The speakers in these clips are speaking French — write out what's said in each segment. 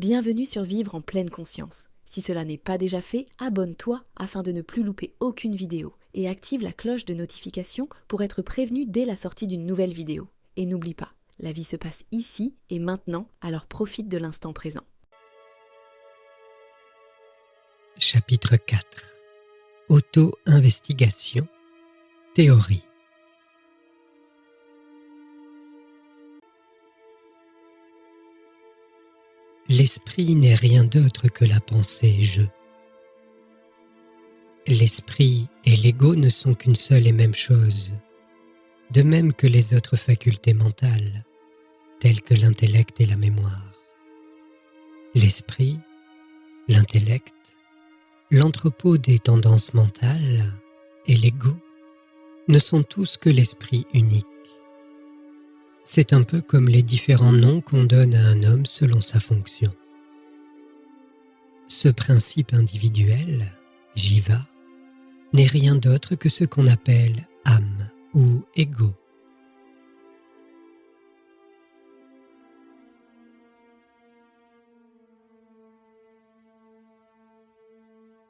Bienvenue sur Vivre en pleine conscience. Si cela n'est pas déjà fait, abonne-toi afin de ne plus louper aucune vidéo et active la cloche de notification pour être prévenu dès la sortie d'une nouvelle vidéo. Et n'oublie pas, la vie se passe ici et maintenant, alors profite de l'instant présent. Chapitre 4. Auto-investigation. Théorie. L'esprit n'est rien d'autre que la pensée « je ». L'esprit et l'ego ne sont qu'une seule et même chose, de même que les autres facultés mentales, telles que l'intellect et la mémoire. L'esprit, l'intellect, l'entrepôt des tendances mentales et l'ego ne sont tous que l'esprit unique. C'est un peu comme les différents noms qu'on donne à un homme selon sa fonction. Ce principe individuel, jiva, n'est rien d'autre que ce qu'on appelle âme ou ego.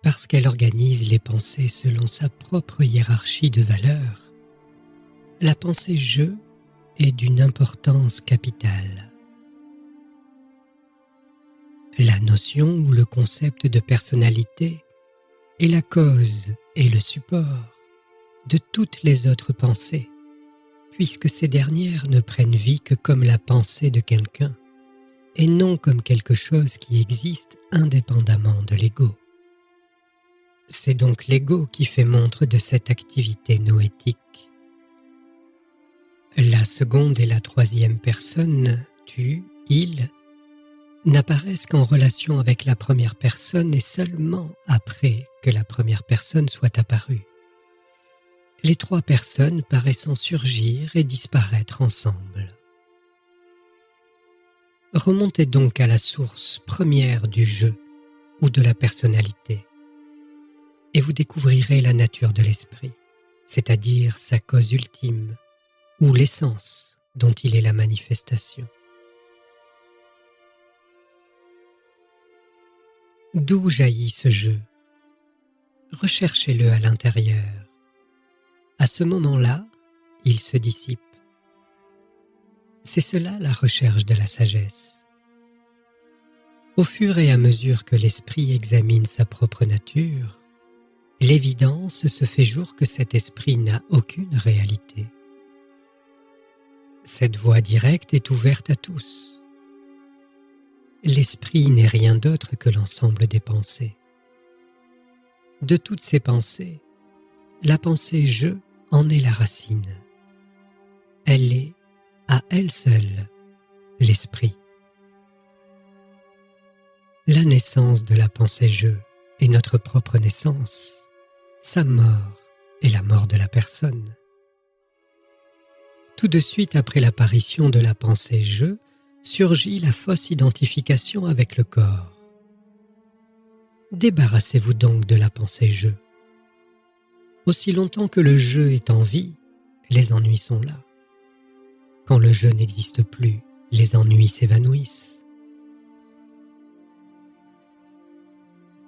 Parce qu'elle organise les pensées selon sa propre hiérarchie de valeurs, la pensée « je » est d'une importance capitale. La notion ou le concept de personnalité est la cause et le support de toutes les autres pensées, puisque ces dernières ne prennent vie que comme la pensée de quelqu'un, et non comme quelque chose qui existe indépendamment de l'ego. C'est donc l'ego qui fait montre de cette activité noétique. La seconde et la troisième personne, tu, il, n'apparaissent qu'en relation avec la première personne et seulement après que la première personne soit apparue. Les trois personnes paraissant surgir et disparaître ensemble. Remontez donc à la source première du je ou de la personnalité et vous découvrirez la nature de l'esprit, c'est-à-dire sa cause ultime, ou l'essence dont il est la manifestation. D'où jaillit ce jeu? Recherchez-le à l'intérieur. À ce moment-là, il se dissipe. C'est cela la recherche de la sagesse. Au fur et à mesure que l'esprit examine sa propre nature, l'évidence se fait jour que cet esprit n'a aucune réalité. Cette voie directe est ouverte à tous. L'esprit n'est rien d'autre que l'ensemble des pensées. De toutes ces pensées, la pensée « je » en est la racine. Elle est, à elle seule, l'esprit. La naissance de la pensée « je » est notre propre naissance, sa mort est la mort de la personne. Tout de suite après l'apparition de la pensée « je », surgit la fausse identification avec le corps. Débarrassez-vous donc de la pensée « je ». Aussi longtemps que le « je » est en vie, les ennuis sont là. Quand le « je » n'existe plus, les ennuis s'évanouissent.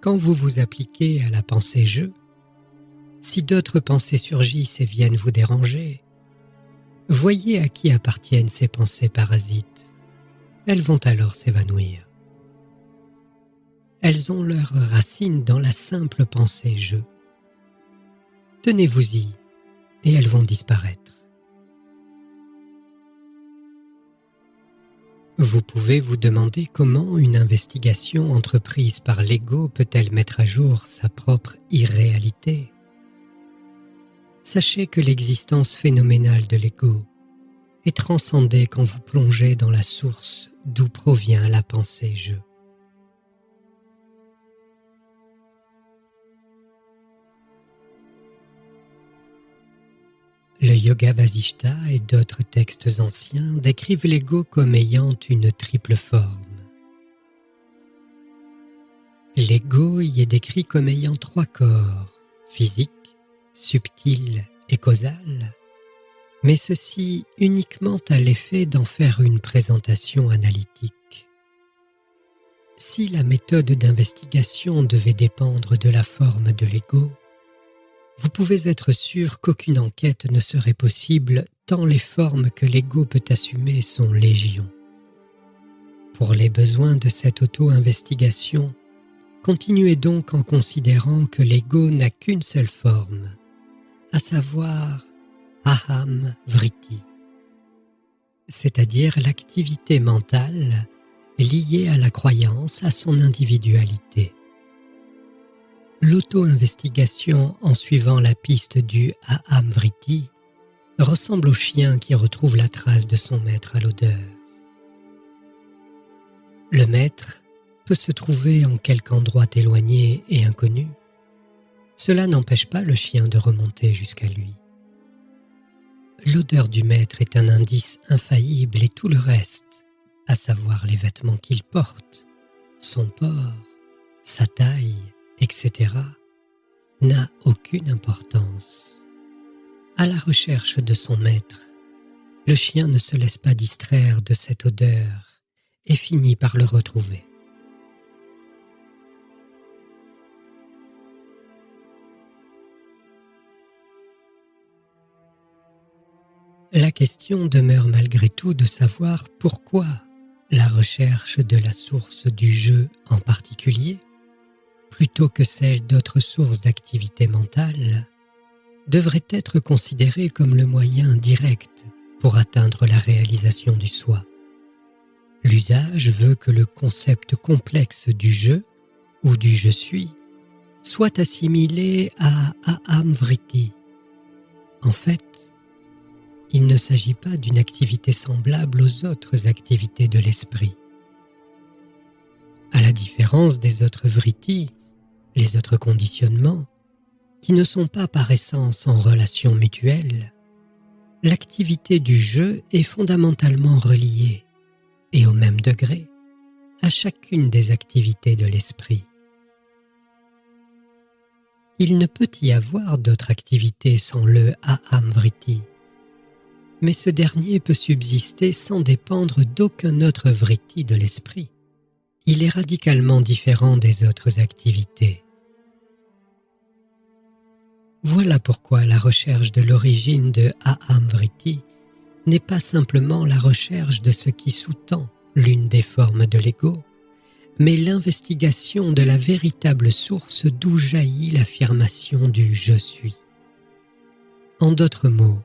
Quand vous vous appliquez à la pensée « je », si d'autres pensées surgissent et viennent vous déranger, voyez à qui appartiennent ces pensées parasites. Elles vont alors s'évanouir. Elles ont leur racine dans la simple pensée « je ». Tenez-vous-y et elles vont disparaître. Vous pouvez vous demander comment une investigation entreprise par l'ego peut-elle mettre à jour sa propre irréalité. Sachez que l'existence phénoménale de l'ego est transcendée quand vous plongez dans la source d'où provient la pensée « je ». Le Yoga Vasishta et d'autres textes anciens décrivent l'ego comme ayant une triple forme. L'ego y est décrit comme ayant trois corps, physique, subtil et causal, mais ceci uniquement à l'effet d'en faire une présentation analytique. Si la méthode d'investigation devait dépendre de la forme de l'ego, vous pouvez être sûr qu'aucune enquête ne serait possible tant les formes que l'ego peut assumer sont légion. Pour les besoins de cette auto-investigation, continuez donc en considérant que l'ego n'a qu'une seule forme, à savoir aham vritti, c'est-à-dire l'activité mentale liée à la croyance à son individualité. L'auto-investigation en suivant la piste du aham vritti ressemble au chien qui retrouve la trace de son maître à l'odeur. Le maître peut se trouver en quelque endroit éloigné et inconnu. Cela n'empêche pas le chien de remonter jusqu'à lui. L'odeur du maître est un indice infaillible et tout le reste, à savoir les vêtements qu'il porte, son port, sa taille, etc., n'a aucune importance. À la recherche de son maître, le chien ne se laisse pas distraire de cette odeur et finit par le retrouver. La question demeure malgré tout de savoir pourquoi la recherche de la source du jeu en particulier, plutôt que celle d'autres sources d'activité mentale, devrait être considérée comme le moyen direct pour atteindre la réalisation du soi. L'usage veut que le concept complexe du je ou du je suis soit assimilé à aham vritti. En fait, il ne s'agit pas d'une activité semblable aux autres activités de l'esprit. À la différence des autres vrittis, les autres conditionnements, qui ne sont pas par essence en relation mutuelle, l'activité du jeu est fondamentalement reliée, et au même degré, à chacune des activités de l'esprit. Il ne peut y avoir d'autre activité sans le aham vritti, mais ce dernier peut subsister sans dépendre d'aucun autre vritti de l'esprit. Il est radicalement différent des autres activités. Voilà pourquoi la recherche de l'origine de aham vritti n'est pas simplement la recherche de ce qui sous-tend l'une des formes de l'ego, mais l'investigation de la véritable source d'où jaillit l'affirmation du « je suis ». En d'autres mots,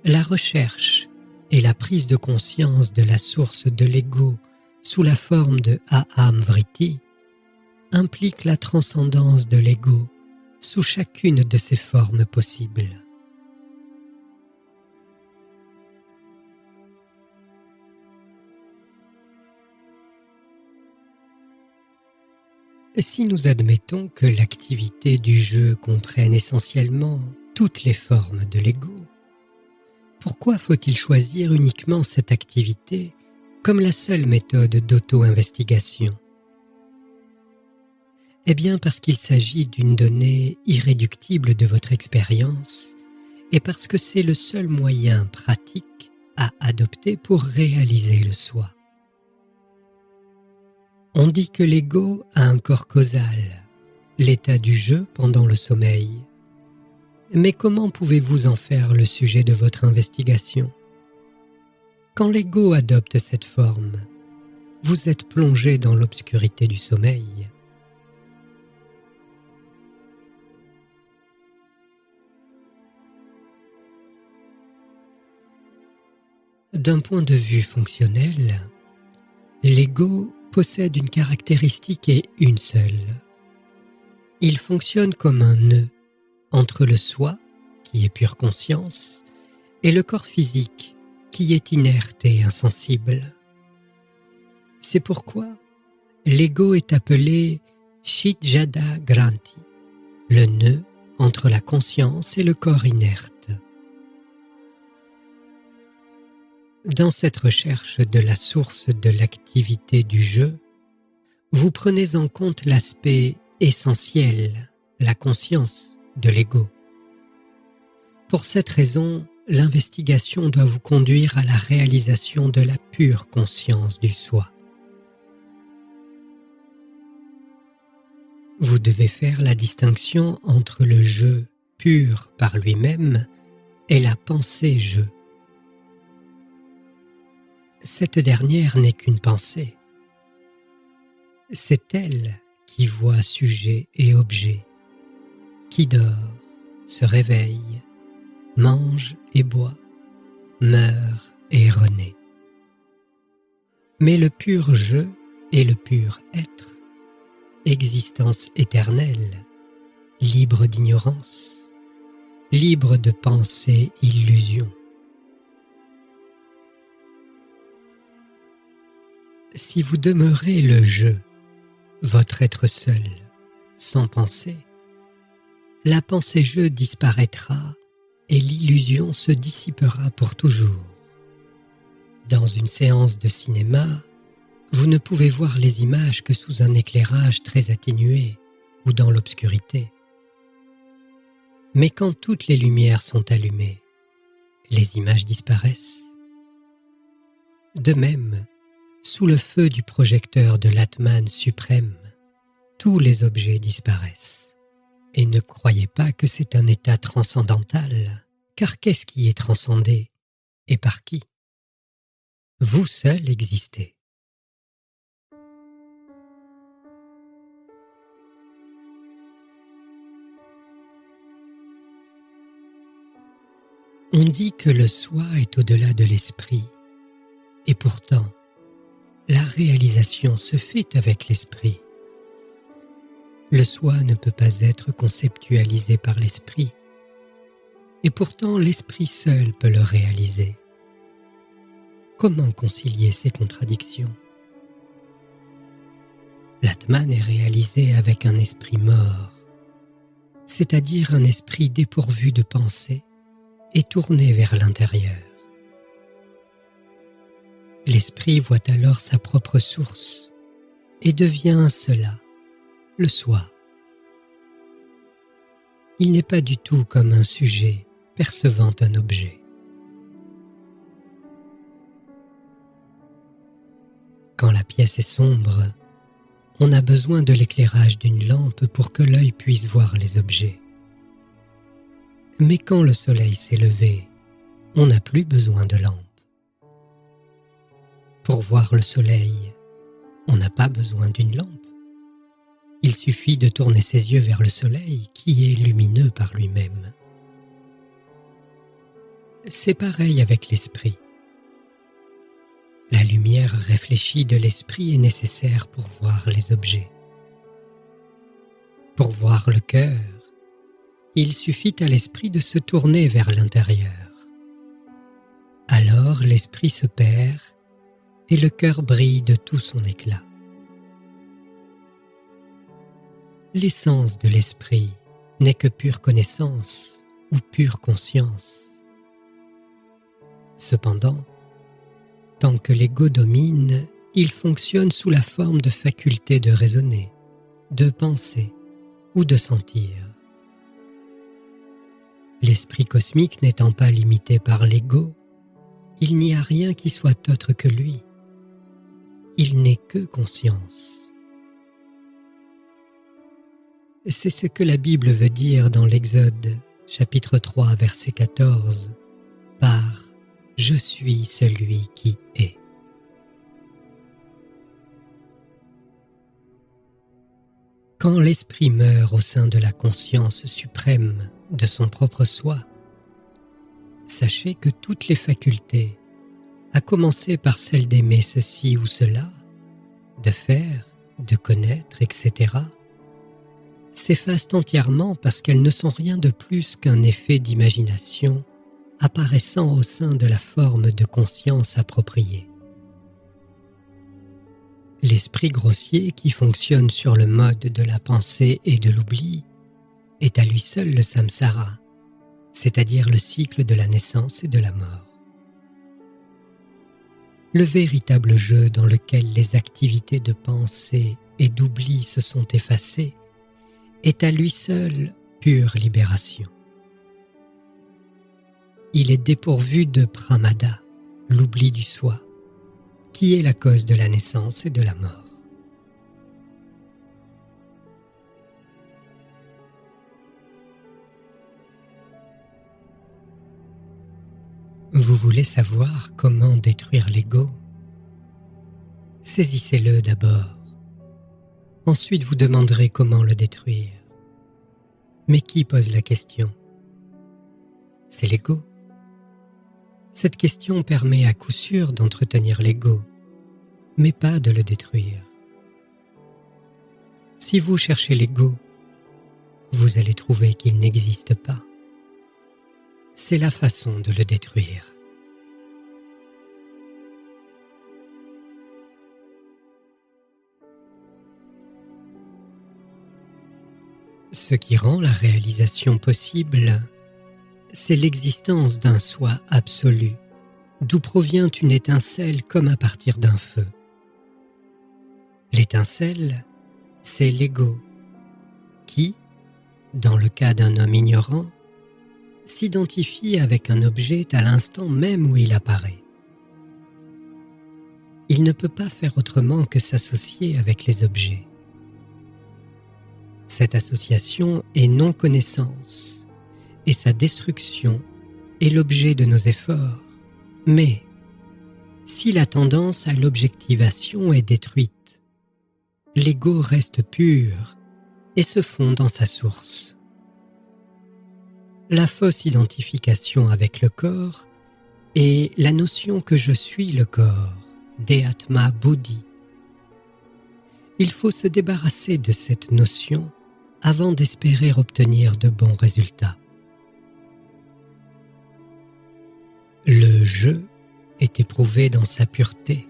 la recherche et la prise de conscience de la source de l'ego sous la forme de aham vritti implique la transcendance de l'ego sous chacune de ses formes possibles. Si nous admettons que l'activité du jeu comprenne essentiellement toutes les formes de l'ego, pourquoi faut-il choisir uniquement cette activité comme la seule méthode d'auto-investigation ? Eh bien parce qu'il s'agit d'une donnée irréductible de votre expérience et parce que c'est le seul moyen pratique à adopter pour réaliser le soi. On dit que l'ego a un corps causal, l'état du jeu pendant le sommeil. Mais comment pouvez-vous en faire le sujet de votre investigation ? Quand l'ego adopte cette forme, vous êtes plongé dans l'obscurité du sommeil. D'un point de vue fonctionnel, l'ego possède une caractéristique et une seule. Il fonctionne comme un nœud entre le soi, qui est pure conscience, et le corps physique, qui est inerte et insensible. C'est pourquoi l'ego est appelé Shijjada Granthi, le nœud entre la conscience et le corps inerte. Dans cette recherche de la source de l'activité du jeu, vous prenez en compte l'aspect essentiel, la conscience, de l'ego. Pour cette raison, l'investigation doit vous conduire à la réalisation de la pure conscience du soi. vous devez faire la distinction entre le je pur par lui-même et la pensée je. Cette dernière n'est qu'une pensée. C'est elle qui voit sujet et objet, qui dort, se réveille, mange et boit, meurt et renaît. Mais le pur je et le pur être, existence éternelle, libre d'ignorance, libre de pensée illusion. Si vous demeurez le je, votre être seul, sans pensée, la pensée je disparaîtra et l'illusion se dissipera pour toujours. Dans une séance de cinéma, vous ne pouvez voir les images que sous un éclairage très atténué ou dans l'obscurité. Mais quand toutes les lumières sont allumées, les images disparaissent. De même, sous le feu du projecteur de l'Atman suprême, tous les objets disparaissent. Et ne croyez pas que c'est un état transcendantal, car qu'est-ce qui est transcendé et par qui? Vous seul existez. On dit que le soi est au-delà de l'esprit, et pourtant, la réalisation se fait avec l'esprit. Le soi ne peut pas être conceptualisé par l'esprit, et pourtant l'esprit seul peut le réaliser. Comment concilier ces contradictions? L'Atman est réalisé avec un esprit mort, c'est-à-dire un esprit dépourvu de pensée et tourné vers l'intérieur. L'esprit voit alors sa propre source et devient cela, le soi. Il n'est pas du tout comme un sujet percevant un objet. Quand la pièce est sombre, on a besoin de l'éclairage d'une lampe pour que l'œil puisse voir les objets. Mais quand le soleil s'est levé, on n'a plus besoin de lampe. Pour voir le soleil, on n'a pas besoin d'une lampe. Il suffit de tourner ses yeux vers le soleil qui est lumineux par lui-même. C'est pareil avec l'esprit. La lumière réfléchie de l'esprit est nécessaire pour voir les objets. Pour voir le cœur, il suffit à l'esprit de se tourner vers l'intérieur. Alors l'esprit se perd et le cœur brille de tout son éclat. L'essence de l'esprit n'est que pure connaissance ou pure conscience. Cependant, tant que l'ego domine, il fonctionne sous la forme de facultés de raisonner, de penser ou de sentir. L'esprit cosmique n'étant pas limité par l'ego, il n'y a rien qui soit autre que lui. Il n'est que conscience. C'est ce que la Bible veut dire dans l'Exode, chapitre 3, verset 14, par « Je suis celui qui est ». Quand l'esprit meurt au sein de la conscience suprême de son propre soi, sachez que toutes les facultés, à commencer par celle d'aimer ceci ou cela, de faire, de connaître, etc., s'effacent entièrement parce qu'elles ne sont rien de plus qu'un effet d'imagination apparaissant au sein de la forme de conscience appropriée. L'esprit grossier qui fonctionne sur le mode de la pensée et de l'oubli est à lui seul le samsara, c'est-à-dire le cycle de la naissance et de la mort. Le véritable jeu dans lequel les activités de pensée et d'oubli se sont effacées est à lui seul pure libération. Il est dépourvu de pramada, l'oubli du soi, qui est la cause de la naissance et de la mort. Vous voulez savoir comment détruire l'ego? Saisissez-le d'abord. Ensuite, vous demanderez comment le détruire. Mais qui pose la question? C'est l'ego. Cette question permet à coup sûr d'entretenir l'ego, mais pas de le détruire. Si vous cherchez l'ego, vous allez trouver qu'il n'existe pas. C'est la façon de le détruire. Ce qui rend la réalisation possible, c'est l'existence d'un soi absolu, d'où provient une étincelle comme à partir d'un feu. L'étincelle, c'est l'ego, qui, dans le cas d'un homme ignorant, s'identifie avec un objet à l'instant même où il apparaît. Il ne peut pas faire autrement que s'associer avec les objets. Cette association est non-connaissance, et sa destruction est l'objet de nos efforts. Mais, si la tendance à l'objectivation est détruite, l'ego reste pur et se fond dans sa source. La fausse identification avec le corps est la notion que je suis le corps, Dehatma Buddhi. Il faut se débarrasser de cette notion avant d'espérer obtenir de bons résultats. Le « je » est éprouvé dans sa pureté,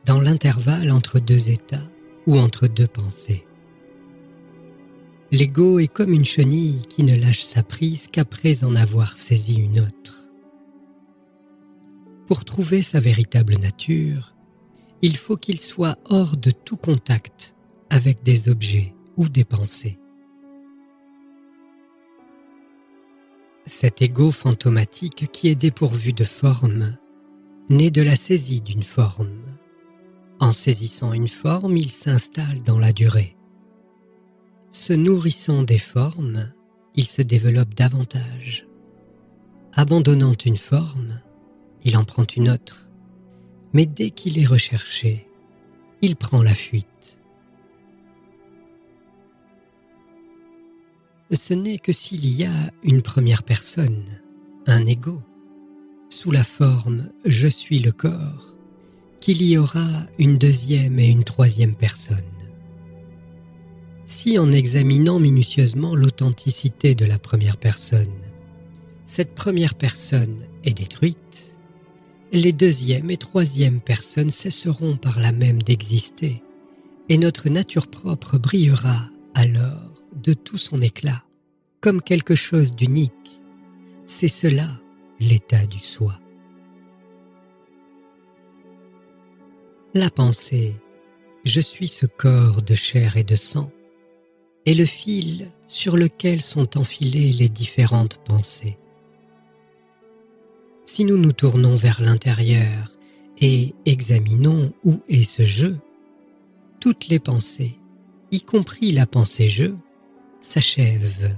dans l'intervalle entre deux états ou entre deux pensées. L'ego est comme une chenille qui ne lâche sa prise qu'après en avoir saisi une autre. Pour trouver sa véritable nature, il faut qu'il soit hors de tout contact avec des objets ou des pensées. Cet ego fantomatique qui est dépourvu de forme naît de la saisie d'une forme. En saisissant une forme, il s'installe dans la durée. Se nourrissant des formes, il se développe davantage. Abandonnant une forme, il en prend une autre. Mais dès qu'il est recherché, il prend la fuite. Ce n'est que s'il y a une première personne, un ego, sous la forme « je suis le corps », qu'il y aura une deuxième et une troisième personne. Si en examinant minutieusement l'authenticité de la première personne, cette première personne est détruite, les deuxième et troisième personnes cesseront par là même d'exister et notre nature propre brillera alors de tout son éclat, comme quelque chose d'unique. C'est cela l'état du soi. La pensée « je suis ce corps de chair et de sang » est le fil sur lequel sont enfilées les différentes pensées. Si nous nous tournons vers l'intérieur et examinons où est ce je, toutes les pensées, y compris la pensée je, s'achèvent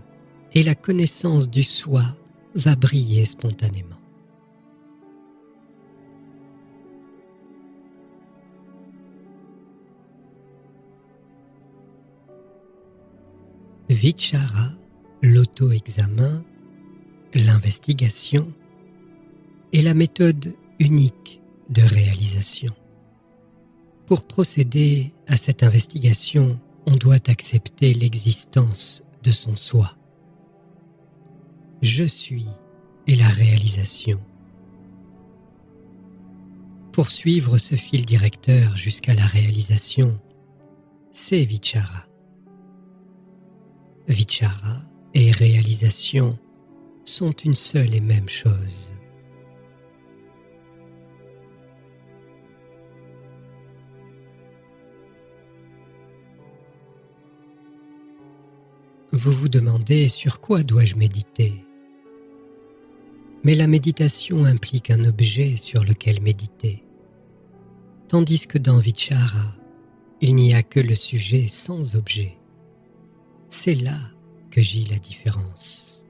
et la connaissance du soi va briller spontanément. Vichara, l'auto-examen, l'investigation est la méthode unique de réalisation. Pour procéder à cette investigation, on doit accepter l'existence de son soi. Je suis est la réalisation. Pour suivre ce fil directeur jusqu'à la réalisation, c'est Vichara. Vichara et réalisation sont une seule et même chose. Vous vous demandez sur quoi dois-je méditer? Mais la méditation implique un objet sur lequel méditer, tandis que dans Vichara, il n'y a que le sujet sans objet. C'est là que gît la différence.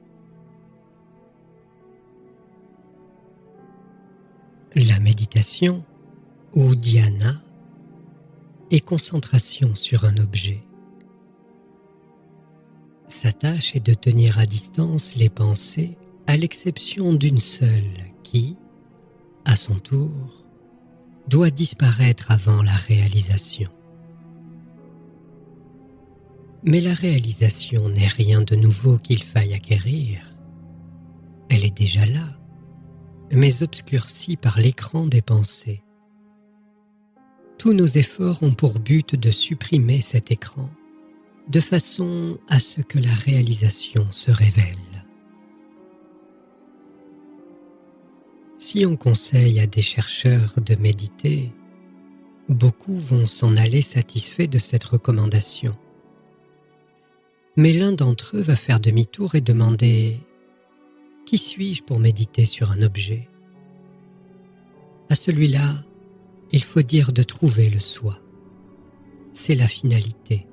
La méditation, ou dhyana, est concentration sur un objet. Sa tâche est de tenir à distance les pensées, à l'exception d'une seule qui, à son tour, doit disparaître avant la réalisation. Mais la réalisation n'est rien de nouveau qu'il faille acquérir. Elle est déjà là, mais obscurcie par l'écran des pensées. Tous nos efforts ont pour but de supprimer cet écran, de façon à ce que la réalisation se révèle. Si on conseille à des chercheurs de méditer, beaucoup vont s'en aller satisfaits de cette recommandation. Mais l'un d'entre eux va faire demi-tour et demander « Qui suis-je pour méditer sur un objet ?» À celui-là, il faut dire de trouver le soi. C'est la finalité.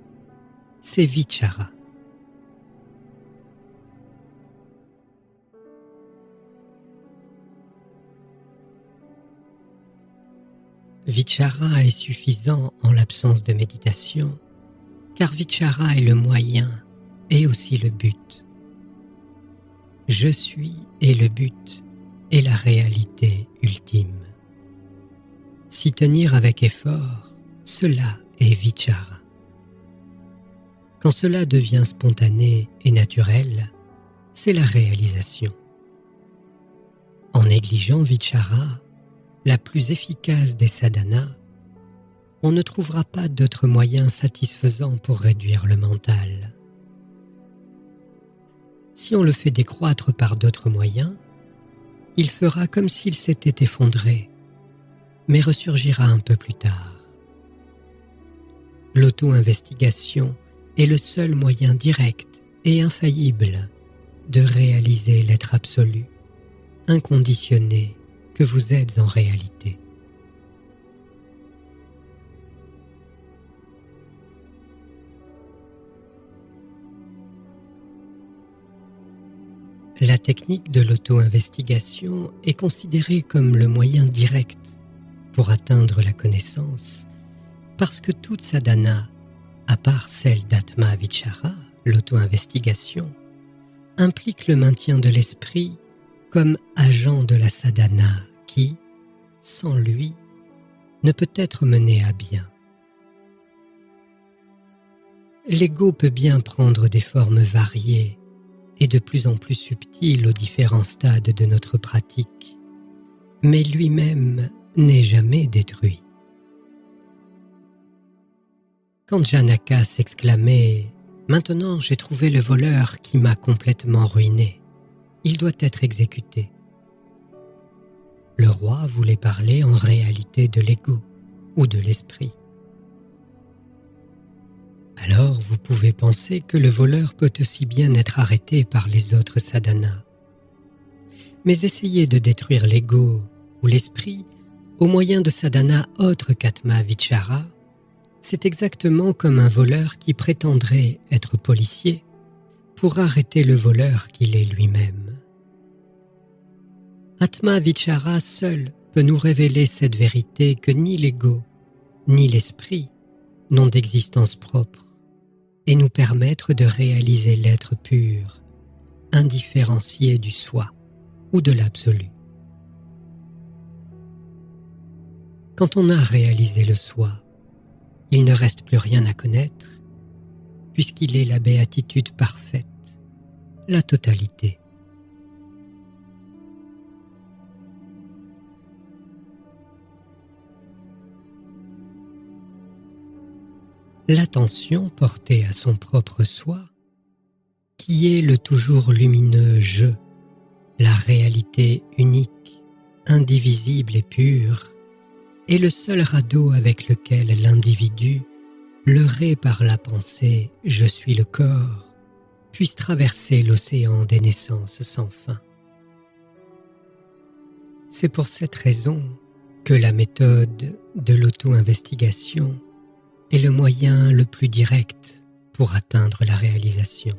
C'est vichara. Vichara est suffisant en l'absence de méditation, car vichara est le moyen et aussi le but. Je suis est le but et la réalité ultime. S'y tenir avec effort, cela est vichara. Quand cela devient spontané et naturel, c'est la réalisation. En négligeant vichara, la plus efficace des sadhanas, on ne trouvera pas d'autres moyens satisfaisants pour réduire le mental. Si on le fait décroître par d'autres moyens, il fera comme s'il s'était effondré, mais ressurgira un peu plus tard. L'auto-investigation est le seul moyen direct et infaillible de réaliser l'être absolu, inconditionné que vous êtes en réalité. La technique de l'auto-investigation est considérée comme le moyen direct pour atteindre la connaissance, parce que toute sadhana, à part celle d'Atma Vichara, l'auto-investigation, implique le maintien de l'esprit comme agent de la sadhana qui, sans lui, ne peut être mené à bien. L'ego peut bien prendre des formes variées et de plus en plus subtiles aux différents stades de notre pratique, mais lui-même n'est jamais détruit. Quand Janaka s'exclamait « Maintenant j'ai trouvé le voleur qui m'a complètement ruiné, il doit être exécuté », le roi voulait parler en réalité de l'ego ou de l'esprit. Alors vous pouvez penser que le voleur peut aussi bien être arrêté par les autres sadhanas. Mais essayer de détruire l'ego ou l'esprit au moyen de sadhanas autres qu'Atma Vichara, c'est exactement comme un voleur qui prétendrait être policier pour arrêter le voleur qu'il est lui-même. Atma Vichara seul peut nous révéler cette vérité que ni l'ego ni l'esprit n'ont d'existence propre et nous permettre de réaliser l'être pur, indifférencié du soi ou de l'absolu. Quand on a réalisé le soi, il ne reste plus rien à connaître, puisqu'il est la béatitude parfaite, la totalité. L'attention portée à son propre soi, qui est le toujours lumineux je, la réalité unique, indivisible et pure, est le seul radeau avec lequel l'individu, leurré par la pensée « je suis le corps », puisse traverser l'océan des naissances sans fin. C'est pour cette raison que la méthode de l'auto-investigation est le moyen le plus direct pour atteindre la réalisation.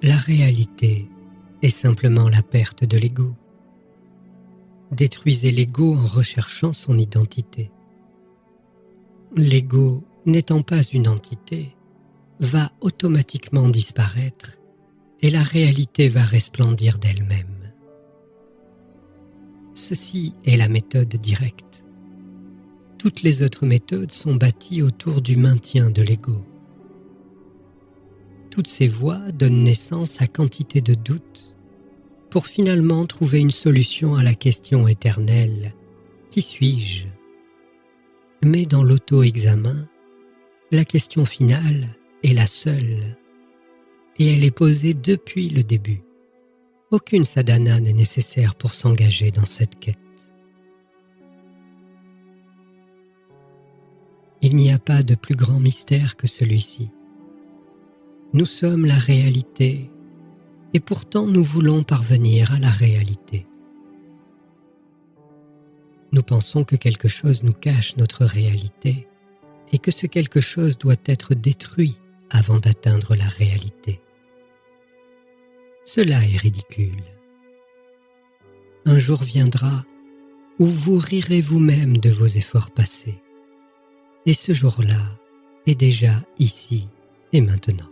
La réalité est simplement la perte de l'ego. détruisez l'ego en recherchant son identité. L'ego, n'étant pas une entité, va automatiquement disparaître et la réalité va resplendir d'elle-même. Ceci est la méthode directe. Toutes les autres méthodes sont bâties autour du maintien de l'ego. Toutes ces voies donnent naissance à quantité de doutes pour finalement trouver une solution à la question éternelle « Qui suis-je » Mais dans l'auto-examen, la question finale est la seule et elle est posée depuis le début. Aucune sadhana n'est nécessaire pour s'engager dans cette quête. Il n'y a pas de plus grand mystère que celui-ci. Nous sommes la réalité et pourtant nous voulons parvenir à la réalité. Nous pensons que quelque chose nous cache notre réalité et que ce quelque chose doit être détruit avant d'atteindre la réalité. Cela est ridicule. Un jour viendra où vous rirez vous-même de vos efforts passés. Et ce jour-là est déjà ici et maintenant.